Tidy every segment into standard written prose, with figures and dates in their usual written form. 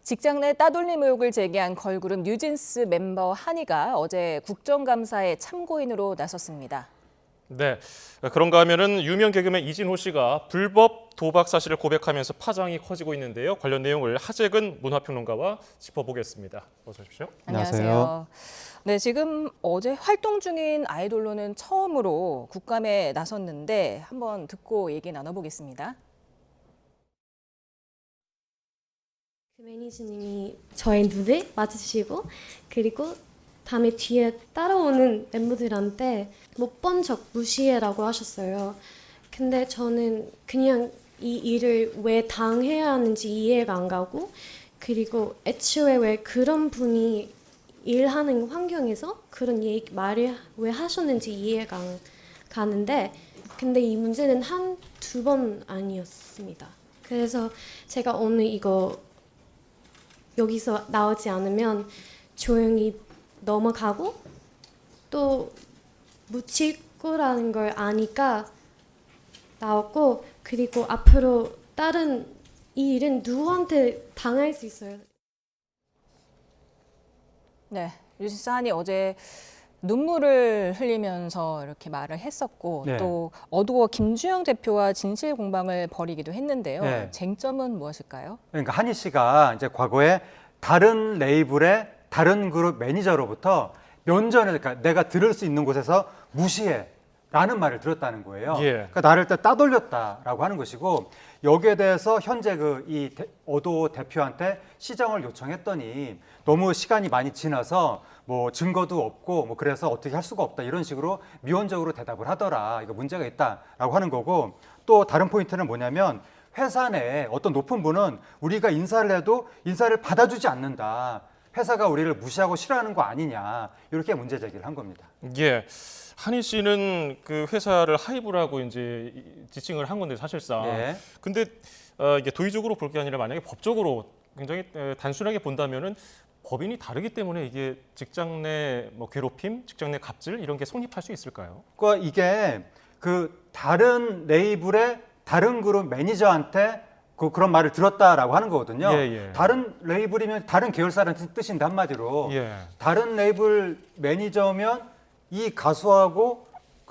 직장 내 따돌림 의혹을 제기한 걸그룹 뉴진스 멤버 한이가 어제 국정감사에 참고인으로 나섰습니다. 네, 그런가 하면은 유명 개그맨 이진호 씨가 불법 도박 사실을 고백하면서 파장이 커지고 있는데요. 관련 내용을 하재근 문화평론가와 짚어보겠습니다. 어서 오십시오. 안녕하세요. 네, 지금 어제 활동 중인 아이돌로는 처음으로 국감에 나섰는데 한번 듣고 얘기 나눠보겠습니다. 그 매니저님이 저의 눈을 맞으시고 그리고 다음에 뒤에 따라오는 멤버들한테 못 본 척 무시해라고 하셨어요. 근데 저는 그냥 이 일을 왜 당해야 하는지 이해가 안 가고 그리고 애초에 왜 그런 분이 일하는 환경에서 그런 말을 왜 하셨는지 이해가 안 가는데 근데 이 문제는 한두 번 아니었습니다. 그래서 제가 오늘 이거 여기서 나오지 않으면 조용히 넘어가고 또 묻힐 거라는 걸 아니까 나왔고 그리고 앞으로 다른 이 일은 누구한테 당할 수 있어요. 네, 뉴진스 한이 어제 눈물을 흘리면서 이렇게 말을 했었고 네. 또 어두워 김주영 대표와 진실 공방을 벌이기도 했는데요. 네. 쟁점은 무엇일까요? 그러니까 한희 씨가 이제 과거에 다른 레이블의 다른 그룹 매니저로부터 면전에 그러니까 내가 들을 수 있는 곳에서 무시해라는 말을 들었다는 거예요. 예. 그러니까 나를 일단 따돌렸다라고 하는 것이고 여기에 대해서 현재 이 어도 대표한테 시정을 요청했더니 너무 시간이 많이 지나서 뭐 증거도 없고 뭐 그래서 어떻게 할 수가 없다 이런 식으로 미온적으로 대답을 하더라. 이거 문제가 있다라고 하는 거고 또 다른 포인트는 뭐냐면 회사 내에 어떤 높은 분은 우리가 인사를 해도 인사를 받아주지 않는다. 회사가 우리를 무시하고 싫어하는 거 아니냐. 이렇게 문제 제기를 한 겁니다. 예, 한희 씨는 그 회사를 하이브라고 이제 지칭을 한 건데 사실상. 예. 근데 이게 도의적으로 볼 게 아니라 만약에 법적으로 굉장히 단순하게 본다면은 법인이 다르기 때문에 이게 직장 내 뭐 괴롭힘, 직장 내 갑질 이런 게 성립할 수 있을까요? 그러니까 이게 그 다른 레이블의 다른 그룹 매니저한테 그런 말을 들었다라고 하는 거거든요. 예, 예. 다른 레이블이면 다른 계열사라는 뜻인데 한마디로 예. 다른 레이블 매니저면 이 가수하고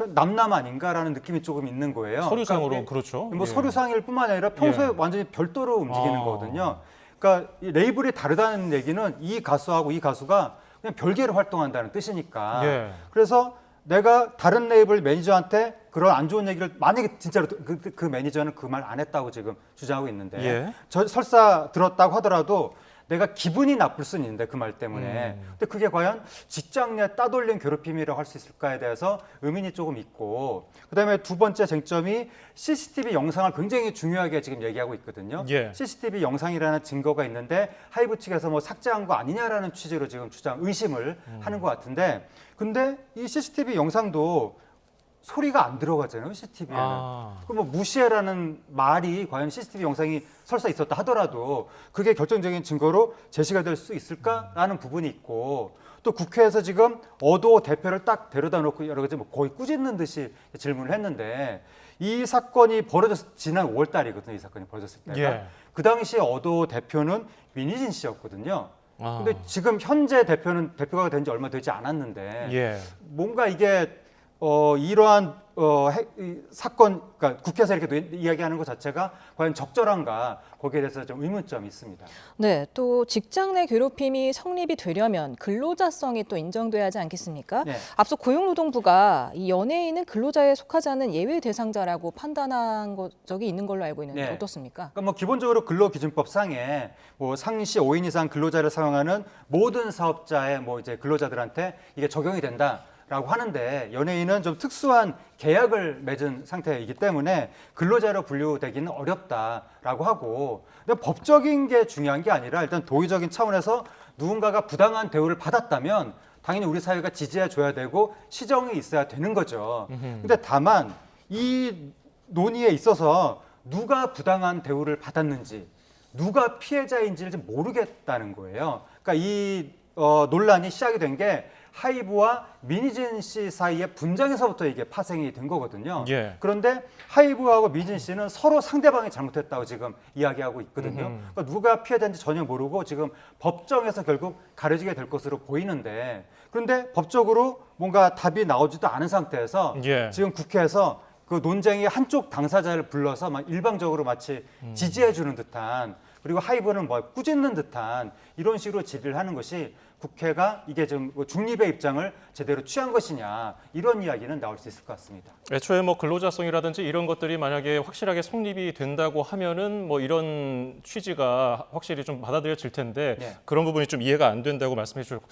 남남 아닌가라는 느낌이 조금 있는 거예요. 서류상으로 그러니까 그렇죠. 뭐 예. 서류상일 뿐만 아니라 평소에 예. 완전히 별도로 움직이는 아. 거거든요. 그러니까 이 레이블이 다르다는 얘기는 이 가수하고 이 가수가 그냥 별개로 활동한다는 뜻이니까. 예. 그래서 내가 다른 레이블 매니저한테 그런 안 좋은 얘기를 만약에 진짜로 그 매니저는 그 말 안 했다고 지금 주장하고 있는데 예. 설사 들었다고 하더라도 내가 기분이 나쁠 수는 있는데 그 말 때문에 근데 그게 과연 직장 내 따돌림 괴롭힘이라고 할 수 있을까에 대해서 의문이 조금 있고 그다음에 두 번째 쟁점이 CCTV 영상을 굉장히 중요하게 지금 얘기하고 있거든요. 예. CCTV 영상이라는 증거가 있는데 하이브 측에서 뭐 삭제한 거 아니냐라는 취지로 지금 의심을 하는 것 같은데 근데 이 CCTV 영상도 소리가 안 들어가잖아요, CCTV에는. 그럼 뭐 무시해라는 말이 과연 CCTV 영상이 설사 있었다 하더라도 그게 결정적인 증거로 제시가 될 수 있을까라는 부분이 있고 또 국회에서 지금 어도 대표를 딱 데려다 놓고 여러 가지 뭐 거의 꾸짖는 듯이 질문을 했는데 이 사건이 지난 5월 달이거든요, 이 사건이 벌어졌을 때가. 예. 그 당시에 어도 대표는 민희진 씨였거든요. 아. 근데 지금 현재 대표가 된 지 얼마 되지 않았는데 예. 뭔가 이게 이러한 이 사건, 그러니까 국회에서 이렇게 이야기하는 것 자체가 과연 적절한가 거기에 대해서 좀 의문점이 있습니다. 네, 또 직장 내 괴롭힘이 성립이 되려면 근로자성이 또 인정돼야 하지 않겠습니까? 네. 앞서 고용노동부가 이 연예인은 근로자에 속하지 않은 예외 대상자라고 판단한 적이 있는 걸로 알고 있는데 네. 어떻습니까? 그러니까 뭐 기본적으로 근로기준법상에 뭐 상시 5인 이상 근로자를 사용하는 모든 사업자의 뭐 이제 근로자들한테 이게 적용이 된다. 라고 하는데 연예인은 좀 특수한 계약을 맺은 상태이기 때문에 근로자로 분류되기는 어렵다라고 하고 근데 법적인 게 중요한 게 아니라 일단 도의적인 차원에서 누군가가 부당한 대우를 받았다면 당연히 우리 사회가 지지해 줘야 되고 시정이 있어야 되는 거죠. 근데 다만 이 논의에 있어서 누가 부당한 대우를 받았는지 누가 피해자인지를 좀 모르겠다는 거예요. 그러니까 이 논란이 시작이 된 게 하이브와 민희진 씨 사이의 분쟁에서부터 이게 파생이 된 거거든요. 예. 그런데 하이브하고 민희진 씨는 서로 상대방이 잘못했다고 지금 이야기하고 있거든요. 그러니까 누가 피해자인지 전혀 모르고 지금 법정에서 결국 가려지게 될 것으로 보이는데, 그런데 법적으로 뭔가 답이 나오지도 않은 상태에서 예. 지금 국회에서 그 논쟁의 한쪽 당사자를 불러서 막 일방적으로 마치 지지해 주는 듯한, 그리고 하이브는 뭐 꾸짖는 듯한 이런 식으로 질의를 하는 것이 국회가 이게 좀 중립의 입장을 제대로 취한 것이냐, 이런 이야기는 나올 수 있을 것 같습니다. 애초에 뭐 근로자성이라든지 이런 것들이 만약에 확실하게 성립이 된다고 하면은 뭐 이런 취지가 확실히 좀 받아들여질 텐데 네. 그런 부분이 좀 이해가 안 된다고 말씀해 주셨고,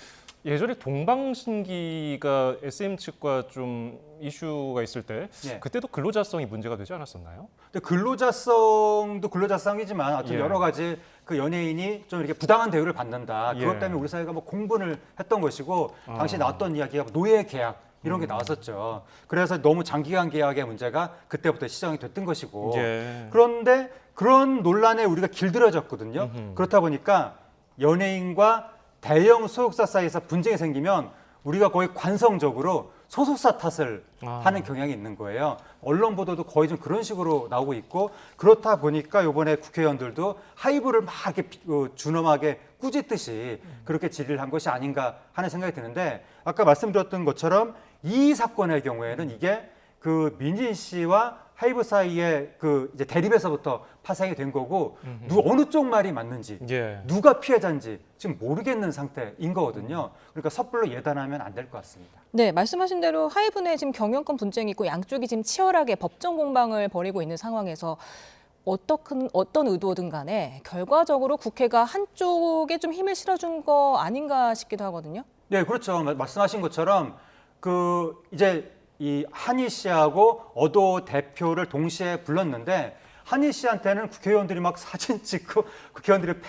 예전에 동방신기가 SM 측과 좀 이슈가 있을 때 예. 그때도 근로자성이 문제가 되지 않았었나요? 근데 근로자성도 근로자성이지만 하여튼 예. 여러 가지 그 연예인이 좀 이렇게 부당한 대우를 받는다. 그것 예. 때문에 우리 사회가 뭐 공분을 했던 것이고, 당시 나왔던 이야기가 노예 계약 이런 게 나왔었죠. 그래서 너무 장기간 계약의 문제가 그때부터 시작이 됐던 것이고, 예. 그런데 그런 논란에 우리가 길들여졌거든요. 그렇다 보니까 연예인과 대형 소속사 사이에서 분쟁이 생기면 우리가 거의 관성적으로 소속사 탓을 하는 경향이 있는 거예요. 언론 보도도 거의 좀 그런 식으로 나오고 있고, 그렇다 보니까 이번에 국회의원들도 하이브를 막 이렇게 준엄하게 꾸짖듯이 그렇게 질의를 한 것이 아닌가 하는 생각이 드는데, 아까 말씀드렸던 것처럼 이 사건의 경우에는 이게 그 민진 씨와 하이브 사이의 그 이제 대립에서부터 파생이 된 거고, 어느 쪽 말이 맞는지, 예. 누가 피해자인지 지금 모르겠는 상태인 거거든요. 그러니까 섣불로 예단하면 안 될 것 같습니다. 네, 말씀하신 대로 하이브 내 지금 경영권 분쟁이 있고 양쪽이 지금 치열하게 법정 공방을 벌이고 있는 상황에서 어떤 의도든 간에 결과적으로 국회가 한쪽에 좀 힘을 실어준 거 아닌가 싶기도 하거든요. 네, 그렇죠. 말씀하신 것처럼 그 이제 이 한희 씨하고 어도 대표를 동시에 불렀는데, 한희 씨한테는 국회의원들이 막 사진 찍고 국회의원들이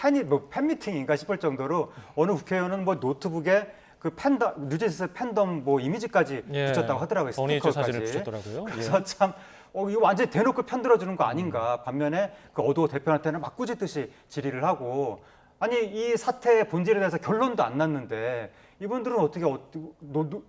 팬미팅인가 싶을 정도로 어느 국회의원은 뭐 노트북에 그 팬덤, 뉴진스 팬덤 뭐 이미지까지 예. 붙였다고 하더라고요. 버니즈 스티커까지. 사진을 붙였더라고요. 그래서 예. 참 이거 완전히 대놓고 편들어주는 거 아닌가. 반면에 그 어도 대표한테는 막 꾸짖듯이 질의를 하고, 아니 이 사태의 본질에 대해서 결론도 안 났는데 이분들은 어떻게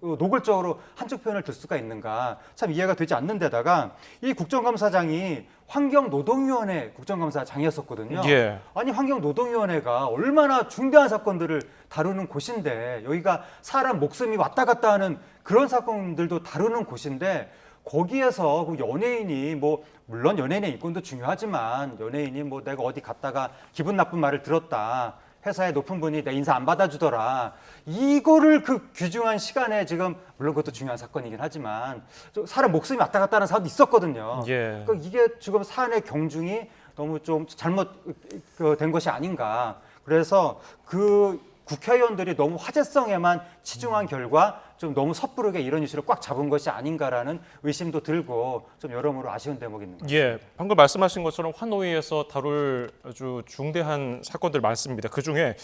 노골적으로 한쪽 편을 들 수가 있는가, 참 이해가 되지 않는 데다가 이 국정감사장이 환경노동위원회 국정감사장이었었거든요. 예. 아니 환경노동위원회가 얼마나 중대한 사건들을 다루는 곳인데, 여기가 사람 목숨이 왔다 갔다 하는 그런 사건들도 다루는 곳인데, 거기에서 그 연예인이 뭐 물론 연예인의 인권도 중요하지만 연예인이 뭐 내가 어디 갔다가 기분 나쁜 말을 들었다, 회사의 높은 분이 내 인사 안 받아주더라, 이거를 그 귀중한 시간에 지금, 물론 그것도 중요한 사건이긴 하지만 사람 목숨이 왔다 갔다 하는 사람도 있었거든요. 예. 그러니까 이게 지금 사안의 경중이 너무 좀 잘못된 것이 아닌가. 그래서 그 국회의원들이 너무 화제성에만 치중한 결과 좀 너무 섣부르게 이런 이슈를 꽉 잡은 것이 아닌가라는 의심도 들고 좀 여러모로 아쉬운 대목이 있는 것 같습니다. 예, 방금 말씀하신 것처럼 환노위에서 다룰 아주 중대한 사건들 많습니다. 그중에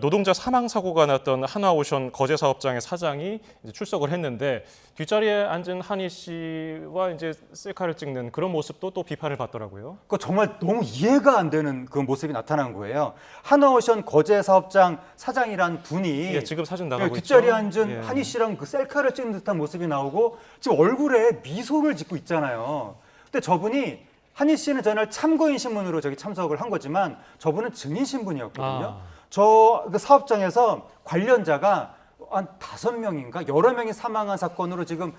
노동자 사망 사고가 났던 한화오션 거제 사업장의 사장이 이제 출석을 했는데, 뒷자리에 앉은 한희 씨와 이제 셀카를 찍는 그런 모습도 또 비판을 받더라고요. 그 정말 너무 이해가 안 되는 그 모습이 나타난 거예요. 한화오션 거제 사업장 사장이란 분이 예, 지금 사진 나가고 있죠. 뒷자리에 앉은 예. 한희 씨랑 그 셀카를 찍는 듯한 모습이 나오고 지금 얼굴에 미소를 짓고 있잖아요. 근데 저분이, 한희 씨는 전날 참고인 신문으로 저기 참석을 한 거지만 저분은 증인 신분이었거든요. 저 그 사업장에서 관련자가 한 5명인가 여러 명이 사망한 사건으로 지금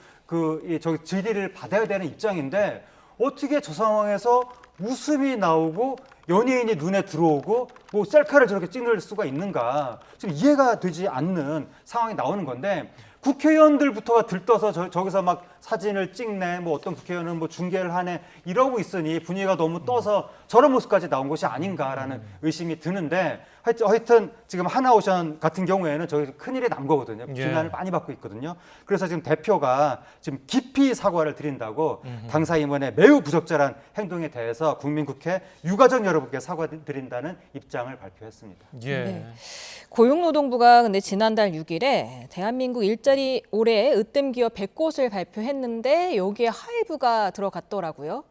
저 질의를 받아야 되는 입장인데, 어떻게 저 상황에서 웃음이 나오고 연예인이 눈에 들어오고 뭐 셀카를 저렇게 찍을 수가 있는가, 지금 이해가 되지 않는 상황이 나오는 건데, 국회의원들부터가 들떠서 저기서 막 사진을 찍네, 뭐 어떤 국회의원은 뭐 중계를 하네 이러고 있으니 분위기가 너무 떠서 저런 모습까지 나온 것이 아닌가라는 의심이 드는데, 하여튼 지금 한화오션 같은 경우에는 저기서 큰일이 난 거거든요. 예. 비난을 많이 받고 있거든요. 그래서 지금 대표가 지금 깊이 사과를 드린다고 당사임원의 매우 부적절한 행동에 대해서 국민국회 유가족 여러분께 사과드린다는 입장을 발표했습니다. 예. 네. 고용노동부가 근데 지난달 6일에 대한민국 일자리 올해 으뜸 기업 100곳을 발표했는데 여기에 하이브가 들어갔더라고요.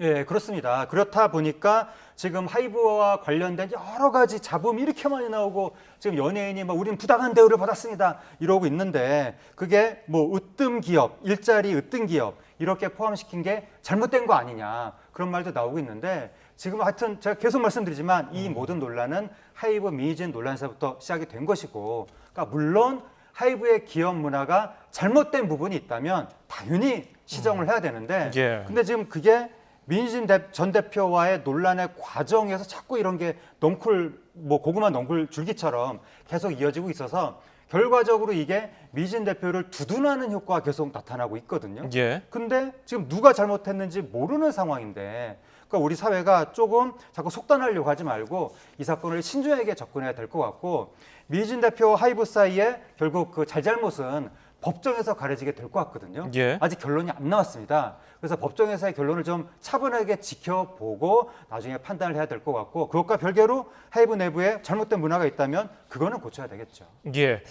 예, 그렇습니다. 그렇다 보니까 지금 하이브와 관련된 여러 가지 잡음이 이렇게 많이 나오고 지금 연예인이 막 우리는 부당한 대우를 받았습니다 이러고 있는데 그게 뭐 으뜸 기업, 일자리 으뜸 기업 이렇게 포함시킨 게 잘못된 거 아니냐 그런 말도 나오고 있는데 지금 하여튼 제가 계속 말씀드리지만 이 모든 논란은 하이브 미진 논란에서부터 시작이 된 것이고 그러니까 물론 하이브의 기업 문화가 잘못된 부분이 있다면 당연히 시정을 해야 되는데 예. 근데 지금 그게 민희진 전 대표와의 논란의 과정에서 자꾸 이런 게 고구마 넝쿨 줄기처럼 계속 이어지고 있어서 결과적으로 이게 민희진 대표를 두둔하는 효과가 계속 나타나고 있거든요. 예. 근데 지금 누가 잘못했는지 모르는 상황인데 그러니까 우리 사회가 조금 자꾸 속단하려고 하지 말고 이 사건을 신중하게 접근해야 될 것 같고 민희진 대표와 하이브 사이에 결국 그 잘잘못은 법정에서 가려지게 될 것 같거든요. 예. 아직 결론이 안 나왔습니다. 그래서 법정에서의 결론을 좀 차분하게 지켜보고 나중에 판단을 해야 될 것 같고 그것과 별개로 하이브 내부에 잘못된 문화가 있다면 그거는 고쳐야 되겠죠. 예.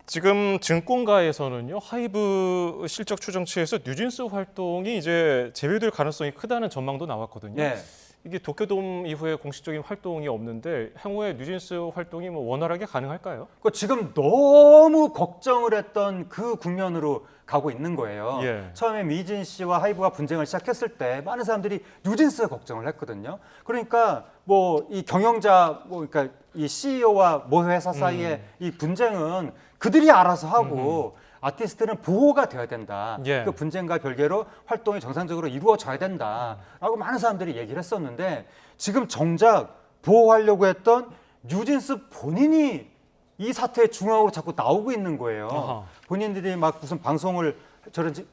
지금 증권가에서는요 하이브 실적 추정치에서 뉴진스 활동이 이제 제외될 가능성이 크다는 전망도 나왔거든요. 예. 이게 도쿄돔 이후에 공식적인 활동이 없는데 향후에 뉴진스 활동이 뭐 원활하게 가능할까요? 그 지금 너무 걱정을 했던 그 국면으로 가고 있는 거예요. 예. 처음에 미진 씨와 하이브가 분쟁을 시작했을 때 많은 사람들이 뉴진스 걱정을 했거든요. 그러니까 뭐 이 경영자 그러니까 이 CEO와 모 회사 사이에 이 분쟁은 그들이 알아서 하고 아티스트는 보호가 돼야 된다. 예. 그 분쟁과 별개로 활동이 정상적으로 이루어져야 된다라고 많은 사람들이 얘기를 했었는데 지금 정작 보호하려고 했던 뉴진스 본인이 이 사태의 중앙으로 자꾸 나오고 있는 거예요. 아하. 본인들이 막 무슨 방송을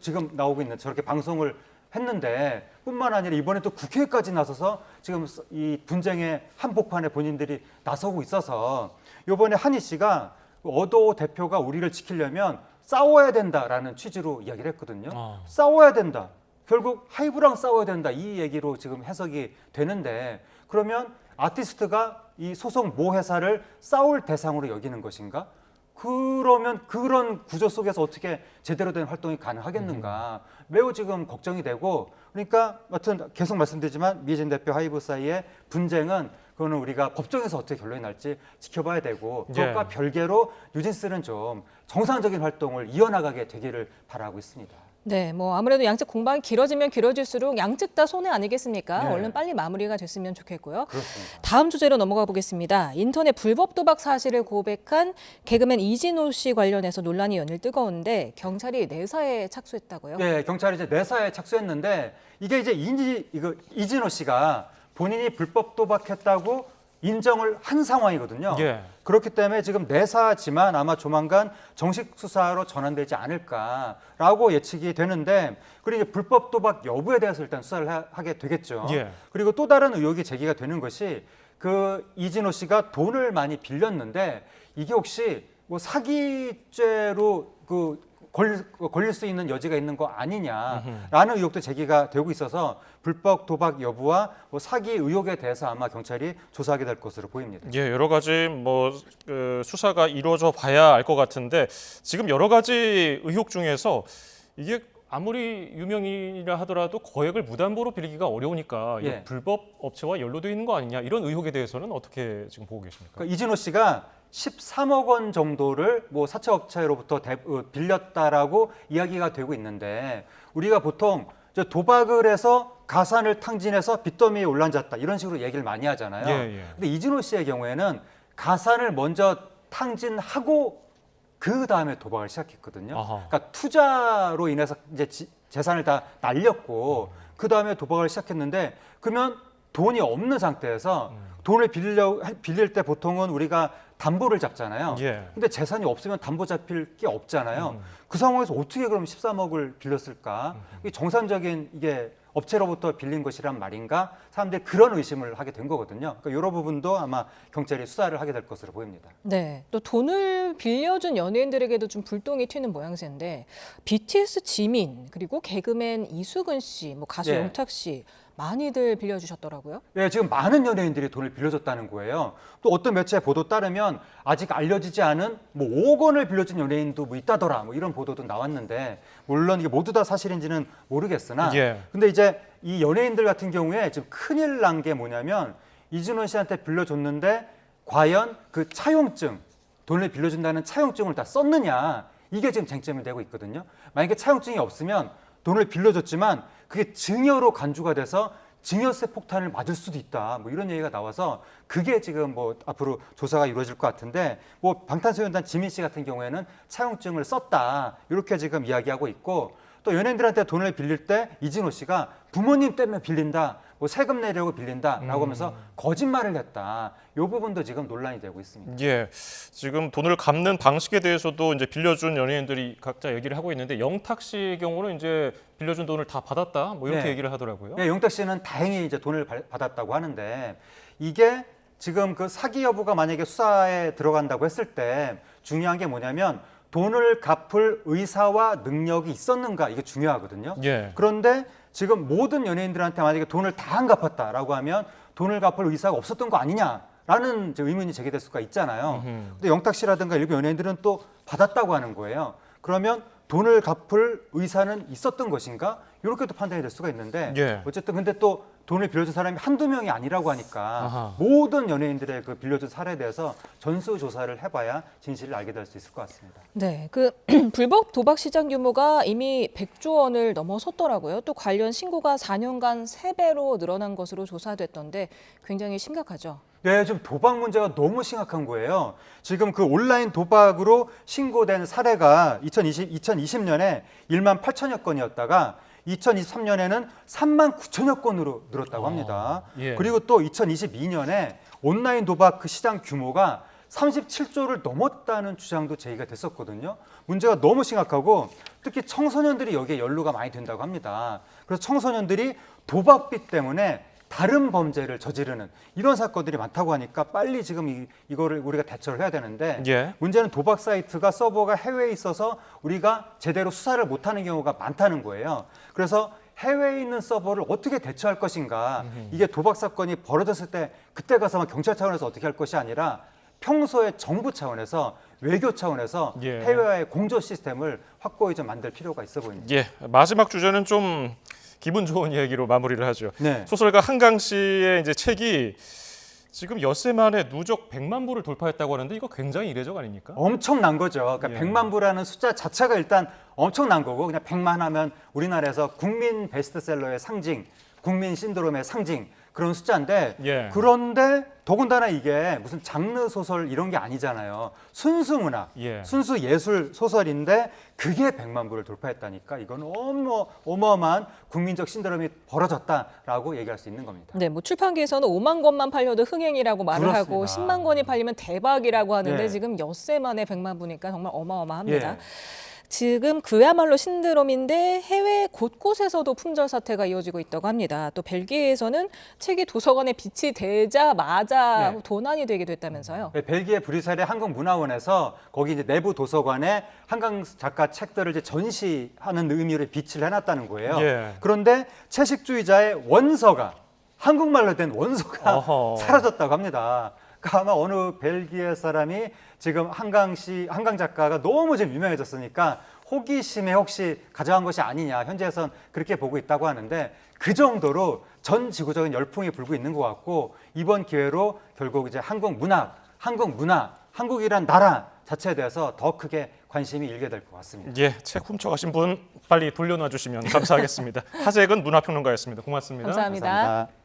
지금 나오고 있는 저렇게 방송을 했는데 뿐만 아니라 이번에 또 국회까지 나서서 지금 이 분쟁의 한복판에 본인들이 나서고 있어서 이번에 한희 씨가 어도 대표가 우리를 지키려면 싸워야 된다라는 취지로 이야기를 했거든요. 싸워야 된다. 결국 하이브랑 싸워야 된다. 이 얘기로 지금 해석이 되는데 그러면 아티스트가 이 소속 모 회사를 싸울 대상으로 여기는 것인가? 그러면 그런 구조 속에서 어떻게 제대로 된 활동이 가능하겠는가? 매우 지금 걱정이 되고 그러니까 하여튼 계속 말씀드리지만 미진 대표 하이브 사이의 분쟁은 그거는 우리가 법정에서 어떻게 결론이 날지 지켜봐야 되고 그것과 예. 별개로 뉴진스는 좀 정상적인 활동을 이어나가게 되기를 바라고 있습니다. 네, 뭐 아무래도 양측 공방이 길어지면 길어질수록 양측 다 손해 아니겠습니까? 네. 얼른 빨리 마무리가 됐으면 좋겠고요. 그렇습니다. 다음 주제로 넘어가 보겠습니다. 인터넷 불법 도박 사실을 고백한 개그맨 이진호 씨 관련해서 논란이 연일 뜨거운데 경찰이 내사에 착수했다고요? 네, 경찰이 이제 내사에 착수했는데 이게 이제 이진호 씨가 본인이 불법 도박했다고 인정을 한 상황이거든요. 예. 그렇기 때문에 지금 내사지만 아마 조만간 정식 수사로 전환되지 않을까라고 예측이 되는데 그리고 이제 불법 도박 여부에 대해서 일단 수사를 하게 되겠죠. 예. 그리고 또 다른 의혹이 제기가 되는 것이 그 이진호 씨가 돈을 많이 빌렸는데 이게 혹시 뭐 사기죄로 걸릴 수 있는 여지가 있는 거 아니냐라는 의혹도 제기가 되고 있어서 불법 도박 여부와 뭐 사기 의혹에 대해서 아마 경찰이 조사하게 될 것으로 보입니다. 예, 여러 가지 수사가 이루어져 봐야 알 것 같은데 지금 여러 가지 의혹 중에서 이게 아무리 유명인이라 하더라도 거액을 무담보로 빌리기가 어려우니까 이 예. 불법 업체와 연루되어 있는 거 아니냐 이런 의혹에 대해서는 어떻게 지금 보고 계십니까? 그러니까 이진호 씨가 13억 원 정도를 뭐 사채업체로부터 빌렸다라고 이야기가 되고 있는데 우리가 보통 도박을 해서 가산을 탕진해서 빚더미에 올라앉았다 이런 식으로 얘기를 많이 하잖아요. 예, 예. 근데 이진호 씨의 경우에는 가산을 먼저 탕진하고 그 다음에 도박을 시작했거든요. 아하. 그러니까 투자로 인해서 이제 재산을 다 날렸고 그 다음에 도박을 시작했는데 그러면 돈이 없는 상태에서 돈을 빌릴 때 보통은 우리가 담보를 잡잖아요. 예. 근데 재산이 없으면 담보 잡힐 게 없잖아요. 그 상황에서 어떻게 그럼 13억을 빌렸을까? 이게 정상적인 이게 업체로부터 빌린 것이란 말인가? 사람들이 그런 의심을 하게 된 거거든요. 그러니까 이런 부분도 아마 경찰이 수사를 하게 될 것으로 보입니다. 네, 또 돈을 빌려준 연예인들에게도 좀 불똥이 튀는 모양새인데 BTS 지민 그리고 개그맨 이수근 씨, 뭐 가수 예. 영탁 씨 많이들 빌려주셨더라고요. 예, 지금 많은 연예인들이 돈을 빌려줬다는 거예요. 또 어떤 매체 보도 따르면 아직 알려지지 않은 뭐 5억 원을 빌려준 연예인도 뭐 있다더라. 뭐 이런 보도도 나왔는데 물론 이게 모두 다 사실인지는 모르겠으나 예. 근데 이제 이 연예인들 같은 경우에 지금 큰일 난 게 뭐냐면 이준호 씨한테 빌려줬는데 과연 그 차용증, 돈을 빌려준다는 차용증을 다 썼느냐 이게 지금 쟁점이 되고 있거든요. 만약에 차용증이 없으면 돈을 빌려줬지만 그게 증여로 간주가 돼서 증여세 폭탄을 맞을 수도 있다. 뭐 이런 얘기가 나와서 그게 지금 뭐 앞으로 조사가 이루어질 것 같은데 뭐 방탄소년단 지민 씨 같은 경우에는 차용증을 썼다. 이렇게 지금 이야기하고 있고 또 연예인들한테 돈을 빌릴 때 이진호 씨가 부모님 때문에 빌린다. 뭐 세금 내려고 빌린다라고 하면서 거짓말을 했다. 이 부분도 지금 논란이 되고 있습니다. 예, 지금 돈을 갚는 방식에 대해서도 이제 빌려준 연예인들이 각자 얘기를 하고 있는데 영탁 씨의 경우는 이제 빌려준 돈을 다 받았다, 뭐 이렇게 네. 얘기를 하더라고요. 예, 용탁 씨는 다행히 이제 돈을 받았다고 하는데 이게 지금 그 사기 여부가 만약에 수사에 들어간다고 했을 때 중요한 게 뭐냐면 돈을 갚을 의사와 능력이 있었는가 이게 중요하거든요. 예. 그런데 지금 모든 연예인들한테 만약에 돈을 다 안 갚았다라고 하면 돈을 갚을 의사가 없었던 거 아니냐라는 이제 의문이 제기될 수가 있잖아요. 근데 영탁 씨라든가 일부 연예인들은 또 받았다고 하는 거예요. 그러면 돈을 갚을 의사는 있었던 것인가? 이렇게 또 판단이 될 수가 있는데 예. 어쨌든 근데 또 돈을 빌려준 사람이 한두 명이 아니라고 하니까 아하. 모든 연예인들의 그 빌려준 사례에 대해서 전수조사를 해봐야 진실을 알게 될 수 있을 것 같습니다. 네, 그 불법 도박 시장 규모가 이미 100조 원을 넘어섰더라고요. 또 관련 신고가 4년간 3배로 늘어난 것으로 조사됐던데 굉장히 심각하죠. 네, 지금 도박 문제가 너무 심각한 거예요. 지금 그 온라인 도박으로 신고된 사례가 2020년에 1만 8천여 건이었다가 2023년에는 3만 9천여 건으로 늘었다고 합니다. 예. 그리고 또 2022년에 온라인 도박 그 시장 규모가 37조를 넘었다는 주장도 제기가 됐었거든요. 문제가 너무 심각하고 특히 청소년들이 여기에 연루가 많이 된다고 합니다. 그래서 청소년들이 도박비 때문에 다른 범죄를 저지르는 이런 사건들이 많다고 하니까 빨리 지금 이거를 우리가 대처를 해야 되는데 예. 문제는 도박 사이트가 서버가 해외에 있어서 우리가 제대로 수사를 못하는 경우가 많다는 거예요. 그래서 해외에 있는 서버를 어떻게 대처할 것인가 이게 도박 사건이 벌어졌을 때 그때 가서 막 경찰 차원에서 어떻게 할 것이 아니라 평소에 정부 차원에서 외교 차원에서 예. 해외와의 공조 시스템을 확고히 좀 만들 필요가 있어 보입니다. 예, 마지막 주제는 좀 기분 좋은 얘기로 마무리를 하죠. 네. 소설가 한강 씨의 이제 책이 지금 엿새 만에 누적 100만 부를 돌파했다고 하는데 이거 굉장히 이례적 아닙니까? 엄청난 거죠. 그러니까 예. 100만 부라는 숫자 자체가 일단 엄청난 거고 그냥 100만 하면 우리나라에서 국민 베스트셀러의 상징, 국민 신드롬의 상징 그런 숫자인데 예. 그런데 더군다나 이게 무슨 장르 소설 이런 게 아니잖아요. 순수 문학, 예. 순수 예술 소설인데 그게 100만 부를 돌파했다니까 이건 어마어마한 국민적 신드롬이 벌어졌다라고 얘기할 수 있는 겁니다. 네, 뭐 출판계에서는 5만 권만 팔려도 흥행이라고 말을 하고 그렇습니다. 10만 권이 팔리면 대박이라고 하는데 네. 지금 엿새 만에 100만 부니까 정말 어마어마합니다. 예. 지금 그야말로 신드롬인데 해외 곳곳에서도 품절 사태가 이어지고 있다고 합니다. 또 벨기에에서는 책이 도서관에 비치되자마자 네. 도난이 되게 됐다면서요. 네, 벨기에 브뤼셀의 한국문화원에서 거기 이제 내부 도서관에 한강 작가 책들을 이제 전시하는 의미로 비치를 해놨다는 거예요. 예. 그런데 채식주의자의 원서가 한국말로 된 원서가 어허. 사라졌다고 합니다. 그러니까 아마 어느 벨기에 사람이 지금 한강 작가가 너무 지금 유명해졌으니까 호기심에 혹시 가져간 것이 아니냐 현지에선 그렇게 보고 있다고 하는데 그 정도로 전 지구적인 열풍이 불고 있는 것 같고 이번 기회로 결국 이제 한국 문화, 한국이란 나라 자체에 대해서 더 크게 관심이 일게 될 것 같습니다. 예, 책 훔쳐가신 분 빨리 돌려놔 주시면 감사하겠습니다. 하재근 문화평론가였습니다. 고맙습니다. 감사합니다. 감사합니다.